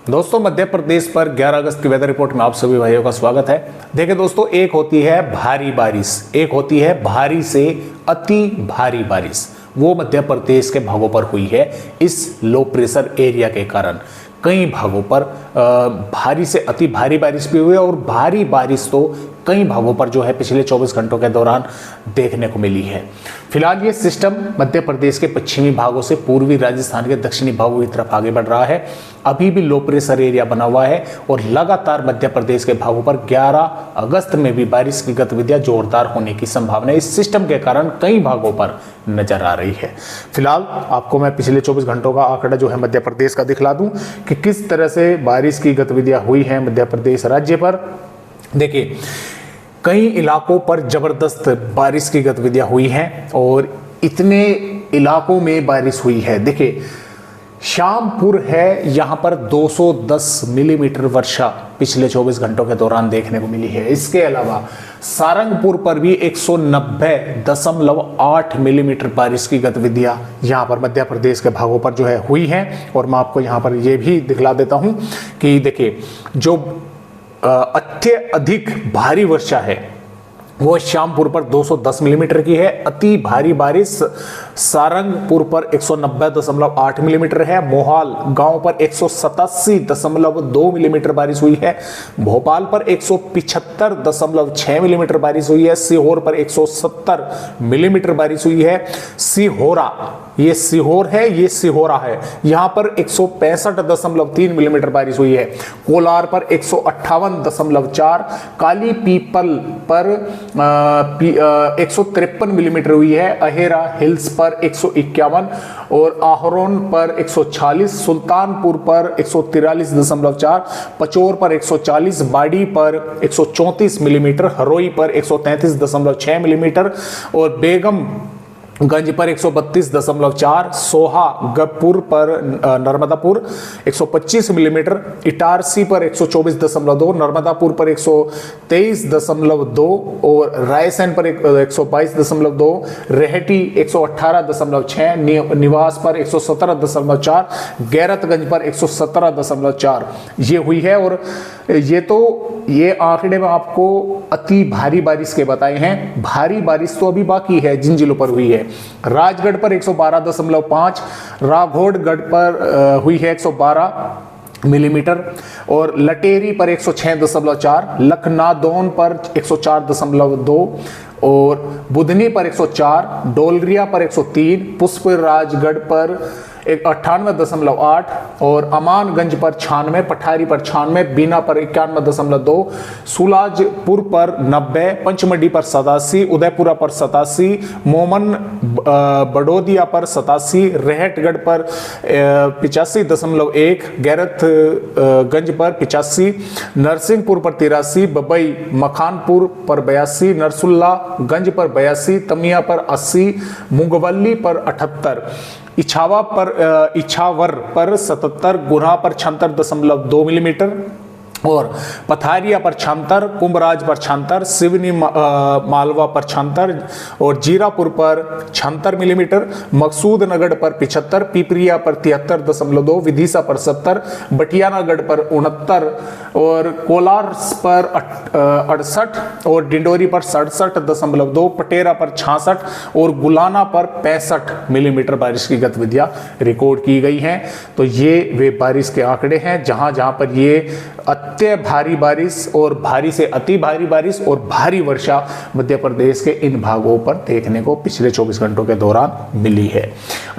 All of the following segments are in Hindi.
दोस्तों, मध्य प्रदेश पर 11 अगस्त की वेदर रिपोर्ट में आप सभी भाइयों का स्वागत है। देखिए दोस्तों, एक होती है भारी बारिश, एक होती है भारी से अति भारी बारिश। वो मध्य प्रदेश के भागों पर हुई है इस लो प्रेशर एरिया के कारण। कई भागों पर भारी से अति भारी बारिश भी हुई है और भारी बारिश तो कई भागों पर जो है पिछले 24 घंटों के दौरान देखने को मिली है। फिलहाल ये सिस्टम मध्य प्रदेश के पश्चिमी भागों से पूर्वी राजस्थान के दक्षिणी भागों की तरफ आगे बढ़ रहा है। अभी भी लो प्रेशर एरिया बना हुआ है और लगातार मध्य प्रदेश के भागों पर 11 अगस्त में भी बारिश की गतिविधियां जोरदार होने की संभावना इस सिस्टम के कारण कई भागों पर नजर आ रही है। फिलहाल आपको मैं पिछले 24 घंटों का आंकड़ा जो है मध्य प्रदेश का दिखला दूं कि किस तरह से बारिश की गतिविधियां हुई हैं मध्य प्रदेश राज्य पर। देखिए, कई इलाकों पर जबरदस्त बारिश की गतिविधियां हुई हैं और इतने इलाकों में बारिश हुई है। देखिए, श्यामपुर है, यहां पर 210 मिलीमीटर वर्षा पिछले 24 घंटों के दौरान देखने को मिली है। इसके अलावा सारंगपुर पर भी 190.8 मिलीमीटर बारिश की गतिविधियां यहां पर मध्य प्रदेश के भागों पर जो है हुई हैं। और मैं आपको यहां पर यह भी दिखला देता हूं कि देखिए, जो अत्यधिक भारी वर्षा है वो श्यामपुर पर 210 मिलीमीटर की है। अति भारी बारिश सारंगपुर पर 190.8 मिलीमीटर है। मोहाल गांव पर 187.2 मिलीमीटर बारिश हुई है। भोपाल पर 175.6 मिलीमीटर बारिश हुई है। सीहोर पर 170 मिलीमीटर बारिश हुई है। सिहोरा, ये सीहोर है, ये सिहोरा है, यहां पर 165.3 मिलीमीटर बारिश हुई है। कोलार पर 158.4, काली पीपल पर 153 मिलीमीटर हुई है। अहेरा हिल्स पर 151 और आहरोन पर 140, सुल्तानपुर पर 143.4, पचोर पर 140, बाड़ी पर 134 मिलीमीटर, हरोई पर 133.6 मिलीमीटर और बेगम गंज पर 132.4, सोहागपुर पर नर्मदापुर 125 मिलीमीटर, इटारसी पर 124.2, नर्मदापुर पर 123.2 और रायसेन पर 122.2, रेहटी 118.6, निवास पर 117.4, गैरतगंज पर 117.4 ये हुई है। और ये आंकड़े में आपको अति भारी बारिश के बताए हैं। भारी बारिश तो अभी बाकी है, जिन जिलों पर हुई है। राजगढ़ पर 112.5, राघोड़गढ़ पर हुई है 112 मिलीमीटर और लटेरी पर 106.4, लखनादौन पर 104.2 और बुधनी पर 104, डोलरिया पर 103, पुष्पराजगढ़ पर 98.8 और अमानगंज पर 96, पठारी पर 96, बीना पर 91.2, सुलाजपुर पर 90, पंचमढ़ी पर 87, उदयपुरा पर 87, मोमन बड़ोदिया पर 87, रेहटगढ़ पर 85.1, गैरतगंज पर 85, नरसिंहपुर पर 83, बबई मखानपुर पर 82, नरसुल्लागंज पर 82, तमिया पर 80, मुंगवली पर 78, इछावर पर 77, गुना पर 76.2 मिलीमीटर और पथारिया पर 76, कुंभराज पर 76, सिवनी मालवा पर 76 और जीरापुर पर 76 मिलीमीटर, मकसूद नगढ़ पर 75, पिपरिया पर 73.2, विदिशा पर 70, बटियानागढ़ पर 69 और कोलार पर 68 और डिंडोरी पर 67.2, पटेरा पर 66 और गुलाना पर 65 मिलीमीटर बारिश की गतिविधियां रिकॉर्ड की गई हैं। तो ये वे बारिश के आंकड़े हैं जहां जहां पर ये अत्य भारी बारिश और भारी से अति भारी बारिश और भारी वर्षा मध्य प्रदेश के इन भागों पर देखने को पिछले 24 घंटों के दौरान मिली है।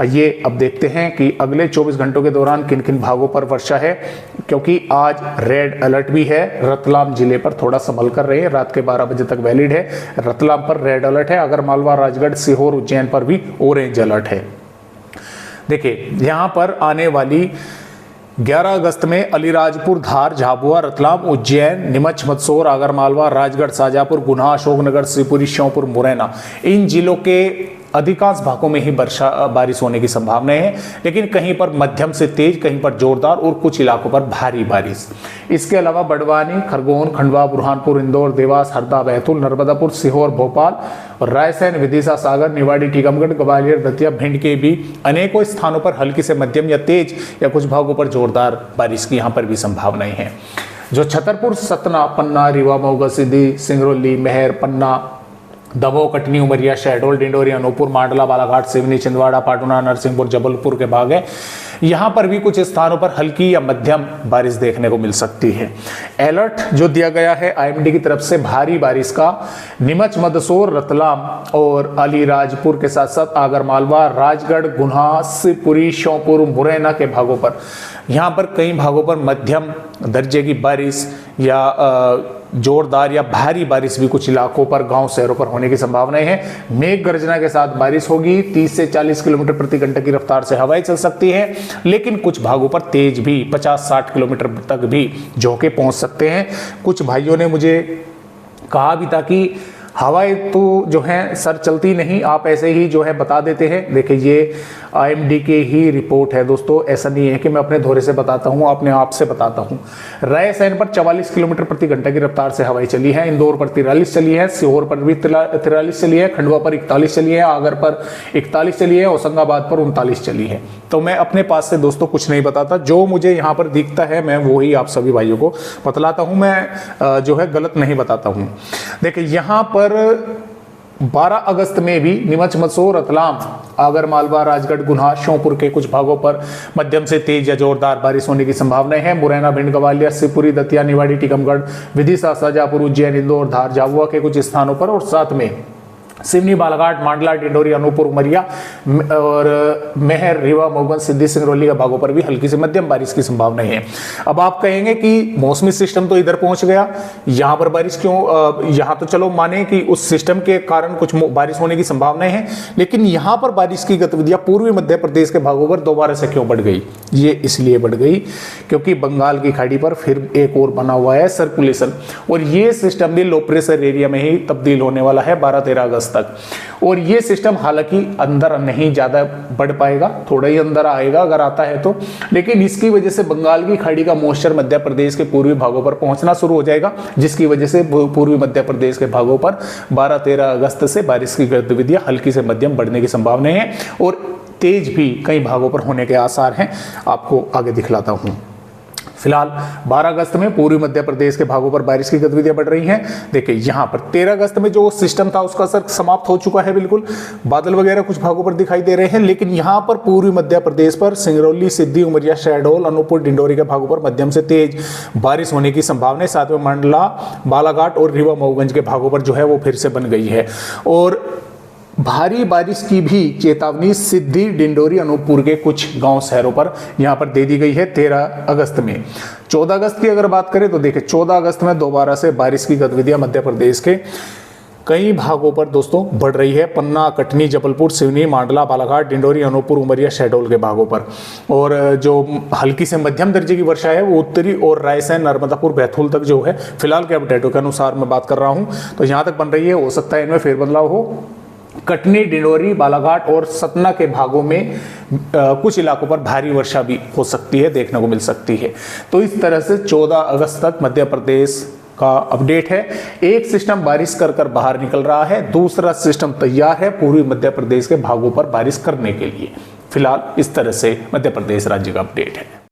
ये अब देखते हैं कि अगले 24 घंटों के दौरान किन किन भागों पर वर्षा है, क्योंकि आज रेड अलर्ट भी है। रतलाम जिले पर थोड़ा संभल कर रहे हैं, रात के 12 बजे तक वैलिड है। रतलाम पर रेड अलर्ट है। अगर मालवा, राजगढ़, सीहोर, उज्जैन पर भी ऑरेंज अलर्ट है। देखिए, यहां पर आने वाली 11 अगस्त में अलीराजपुर, धार, झाबुआ, रतलाम, उज्जैन, नीमच, मंदसौर, आगरमालवा, राजगढ़, शाजापुर, गुना, अशोकनगर, शिवपुरी, श्योपुर, मुरैना, इन जिलों के अधिकांश भागों में ही बारिश होने की संभावनाएं हैं, लेकिन कहीं पर मध्यम से तेज, कहीं पर जोरदार और कुछ इलाकों पर भारी बारिश। इसके अलावा बड़वानी, खरगोन, खंडवा, बुरहानपुर, इंदौर, देवास, हरदा, बैतूल, नर्मदापुर, सीहोर, भोपाल और रायसेन, विदिशा, सागर, निवाड़ी, टीकमगढ़, ग्वालियर, दतिया, भिंड के भी अनेकों स्थानों पर हल्की से मध्यम या तेज या कुछ भागों पर जोरदार बारिश की यहाँ पर भी संभावनाएं हैं। जो छतरपुर, सतना, पन्ना, रीवा, मऊ, सीधी, सिंगरौली, महर, पन्ना, दमोह, कटनी, उमरिया, शहडोल, डिंडोरी, अनूपपुर, मांडला, बालाघाट, सिवनी, छिंदवाड़ा, पाटुना, नरसिंहपुर, जबलपुर के भाग है, यहाँ पर भी कुछ स्थानों पर हल्की या मध्यम बारिश देखने को मिल सकती है। अलर्ट जो दिया गया है आईएमडी की तरफ से भारी बारिश का नीमच, मंदसौर, रतलाम और अलीराजपुर के साथ साथ आगरमालवा, राजगढ़, गुना, शिवपुरी, श्योपुर, मुरैना के भागों पर, यहाँ पर कई भागों पर मध्यम दर्जे की बारिश या जोरदार या भारी बारिश भी कुछ इलाकों पर, गांव शहरों पर होने की संभावनाएं हैं। मेघ गर्जना के साथ बारिश होगी। 30 से 40 किलोमीटर प्रति घंटे की रफ्तार से हवाएं चल सकती हैं, लेकिन कुछ भागों पर तेज भी 50-60 किलोमीटर तक भी झोंके पहुंच सकते हैं। कुछ भाइयों ने मुझे कहा भी था कि हवाएं तो जो है सर चलती नहीं, आप ऐसे ही जो है बता देते हैं। देखिए ये आईएमडी की ही रिपोर्ट है दोस्तों, ऐसा नहीं है कि मैं अपने धोरे से बताता हूं, अपने आप से बताता हूं। रायसेन पर 44 किलोमीटर प्रति घंटे की रफ्तार से हवाएं चली हैं, इंदौर पर 43 चली है, सीहोर पर भी 43 चली है, खंडवा पर 41 चली है, आगर पर 41 चली है, होशंगाबाद पर 39 चली है। तो मैं अपने पास से दोस्तों कुछ नहीं बताता, जो मुझे यहाँ पर दिखता है मैं वो ही आप सभी भाइयों को बतलाता हूँ, मैं जो है गलत नहीं बताता हूँ। देखिए यहाँ पर 12 अगस्त में भी नीमच, मंदसौर, रतलाम, आगरमालवा, राजगढ़, गुना, श्योपुर के कुछ भागों पर मध्यम से तेज या जोरदार बारिश होने की संभावनाएं हैं। मुरैना, भिंड, ग्वालियर, शिवपुरी, दतिया, निवाड़ी, टीकमगढ़, विदिशा, शाजापुर, उज्जैन, इंदौर, धार, झाबुआ के कुछ स्थानों पर और साथ में सिवनी, बालाघाट, मांडला, डिंडोरी, अनूपपुर, उमरिया और महर, रीवा, मऊ, सिद्धि, सिंगरौली के भागों पर भी हल्की से मध्यम बारिश की संभावना है। अब आप कहेंगे कि मौसमी सिस्टम तो इधर पहुंच गया, यहाँ पर बारिश क्यों? यहाँ तो चलो माने कि उस सिस्टम के कारण कुछ बारिश होने की संभावनाएं हैं, लेकिन यहाँ पर बारिश की गतिविधियां पूर्वी मध्य प्रदेश के भागों पर दोबारा से क्यों बढ़ गई? ये इसलिए बढ़ गई क्योंकि बंगाल की खाड़ी पर फिर एक और बना हुआ है सर्कुलेशन, और ये सिस्टम भी लो प्रेशर एरिया में ही तब्दील होने वाला है 12-13 अगस्त तक। और ये सिस्टम हालांकि अंदर नहीं ज्यादा बढ़ पाएगा, थोड़ा ही अंदर आएगा अगर आता है तो, लेकिन इसकी वजह से बंगाल की खाड़ी का मॉइस्चर मध्य प्रदेश के पूर्वी भागों पर पहुंचना शुरू हो जाएगा, जिसकी वजह से पूर्वी मध्य प्रदेश के भागों पर 12-13 अगस्त से बारिश की गतिविधियां हल्की से मध्यम बढ़ने की संभावना है और तेज भी कई भागों पर होने के आसार हैं। आपको आगे दिखलाता हूं। फिलहाल 12 अगस्त में पूर्वी मध्य प्रदेश के भागों पर बारिश की गतिविधियां बढ़ रही हैं। देखिए यहाँ पर 13 अगस्त में जो सिस्टम था उसका असर समाप्त हो चुका है, बिल्कुल बादल वगैरह कुछ भागों पर दिखाई दे रहे हैं, लेकिन यहाँ पर पूर्वी मध्य प्रदेश पर सिंगरौली, सिद्धि, उमरिया, शहडोल, अनूपपुर, डिंडोरी के भागों पर मध्यम से तेज बारिश होने की संभावना है। साथ में मंडला, बालाघाट और रीवा, मऊगंज के भागों पर जो है वो फिर से बन गई है। और भारी बारिश की भी चेतावनी सिद्धि, डिंडोरी, अनूपपुर के कुछ गांव शहरों पर यहां पर दे दी गई है 13 अगस्त में। 14 अगस्त की अगर बात करें तो देखिए 14 अगस्त में दोबारा से बारिश की गतिविधियां मध्य प्रदेश के कई भागों पर दोस्तों बढ़ रही है। पन्ना, कटनी, जबलपुर, सिवनी, मांडला, बालाघाट, डिंडोरी, अनूपपुर, उमरिया, शहडोल के भागों पर। और जो हल्की से मध्यम दर्जे की वर्षा है वो उत्तरी और रायसेन, नर्मदापुर, बैतूल तक जो है फिलहाल के अपडेटों के अनुसार मैं बात कर रहा हूं तो यहां तक बन रही है। हो सकता है इनमें फेरबदलाव हो। कटनी, डिंडोरी, बालाघाट और सतना के भागों में कुछ इलाकों पर भारी वर्षा भी हो सकती है, देखने को मिल सकती है। तो इस तरह से 14 अगस्त तक मध्य प्रदेश का अपडेट है। एक सिस्टम बारिश कर कर बाहर निकल रहा है, दूसरा सिस्टम तैयार है पूर्वी मध्य प्रदेश के भागों पर बारिश करने के लिए। फिलहाल इस तरह से मध्य प्रदेश राज्य का अपडेट है।